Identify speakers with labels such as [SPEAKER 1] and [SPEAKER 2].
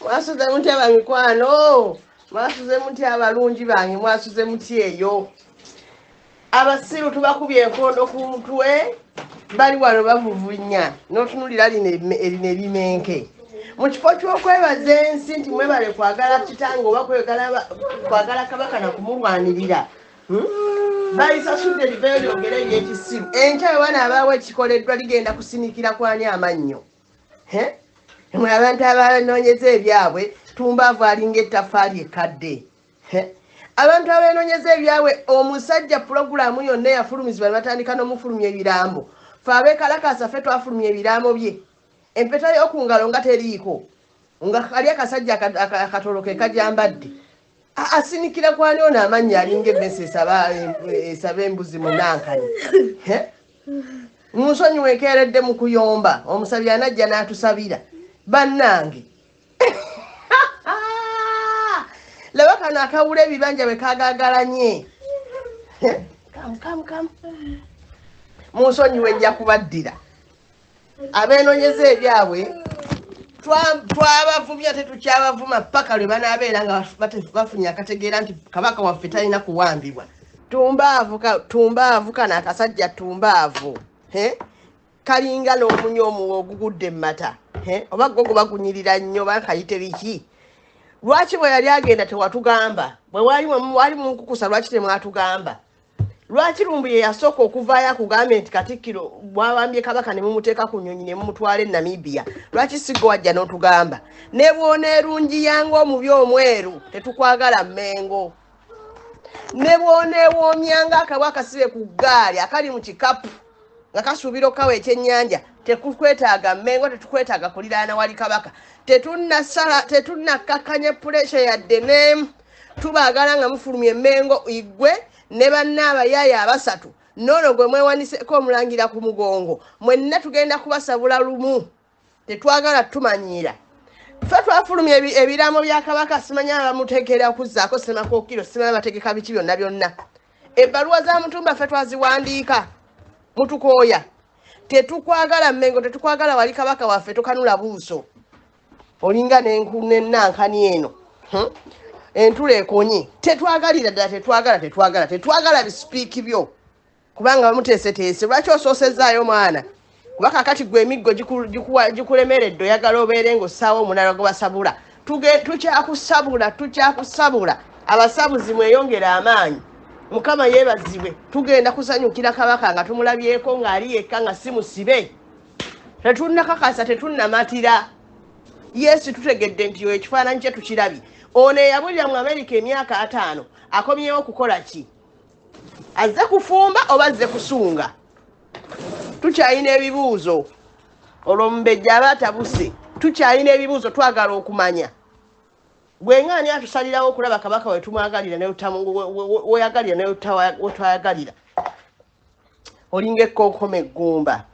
[SPEAKER 1] Mwasuze muti abamikwano, mwasuze muti abalungi bange, mwasuze muti eyo. Abasiru tubakubye enkondo ku mutwe, bali wano bavuvunya, n'otunulira erina ebimenke. Mu kifo ky'okwebaza ensi nti mwebale kwagala kitange oba kwagala kabaka na kumulwanirira. Bayisasudde liveyo lyogere ery'ekisiru. Enkya we banaabaawo ekikoleddwa ligenda kusinikira kwani amannyo. Mwe abantu abanoonyeza ebyabwe Tumbaavu alinga ettaffaali ekkadde. Abantu abanoonyeza ebyabwe omusajja pulogulaamu yonna yafulumizibwa ne batandika n'omufulumya ebirambo. Ffe abeekalakaasa ffe twafulumya ebirambo bye. Empeta y'oku ngalo nga teriiko. Nga kali akasajja akatoloke kajambadde. Asinikira kwani ono amannya alinga emmese esaba embuzi mu Nankani. Munsonyiwe ekeeredde mu kuyomba. Omusabi anajja n'atusabira. Bannange. Laba kano akawula ebibanja bwe kagaagalanye. Kamu. Munsonyiwe nja kubaddira. Abeenoonyeza ebyabwe twabavumya tetukyabavuma paka lwe banaabeera nga bafunye akategeera nti kabaka waffe talina kuwambibwa. Tumbaavu kano akasajja Tumbaavu kalinga n'omunyo omuwo ogugudde mu mata. Oba go bagunyirira nnyo bakayite biki. Lwaki bwe yali agenda tewatugamba? Bwe wali munkukusa lwaki temwatugamba? Lwaki Lumbu ye yasooka okuvaayo akugambye nti Katikkiro bwawambye kabaka ne mumuteeka ku nnyonyi ne mumutwala e Namibia? Lwaki sigwe wajja n'otugamba? Ne bw'oneerungiyanga omubi omweru tetukwagala Mmengo. Ne bw'oneewoomyanga akabwa akasibe ku ggaali akali mu kikapu nga kasuubira okawa ekyennyanja tekukwetaaga Mmengo, tetukwetaaga kuliraana wali kabaka. Tetunnakkakkanya puresha yadde n'emu. Tubaagala nga mufulumya Mmengo igwe ne bannaabayaaya abasatu n'ono gwe mwewaniseko omulangira ku mugongo. Mwenna tugenda kubasabula lumu. Tetwagala tumanyiira. Ffe twafulumya ebiraamo bya kabaka simanyi abamuteekera okuzzaako Ssemakookiro, simanyi bategeka biki byonna. Ebbaluwa za Mutumba ffe twaziwandiika. Mutukooya. Tetukwagala Mmengo, tetukwagala wali kabaka waffe tokanula buuso. Olinga n'Nankani eno. Entula ekonye. Tetwagalira ddala tetwagala bisipiiki byo. Kubanga bamuteeseteese. Lwaki osoosezaayo mwana? Kuba kakati gwe emiggo gikulemeredde oyagala obeere ng'ossaawo omunala gwe basabula. Tukyakusabula. Abasabuzi mweyongera amaanyi. Mukama yeebazibwe. Tugenda kusanyukira kabaka nga tumulabyeko ng'ali yekka nga si musibe. Tetunnakakasa tetunnamatira. Yesu tutegedde nti ekifaananyi kye tukirabye. Ono eyabulira mu Amerika emyaka 5 akomyewo okukola ki? Azze kufumba oba azze kusunga? Tukyalina ebibuuzo. Olwo Mubejja aba atabuse. Tukyalina ebibuuzo twagala okumanya. Gwengaani atusalirawo okulaba kabaka we tumwagalira weyagalira ne wetwayagalira. Olinga ekkonkome eggumba.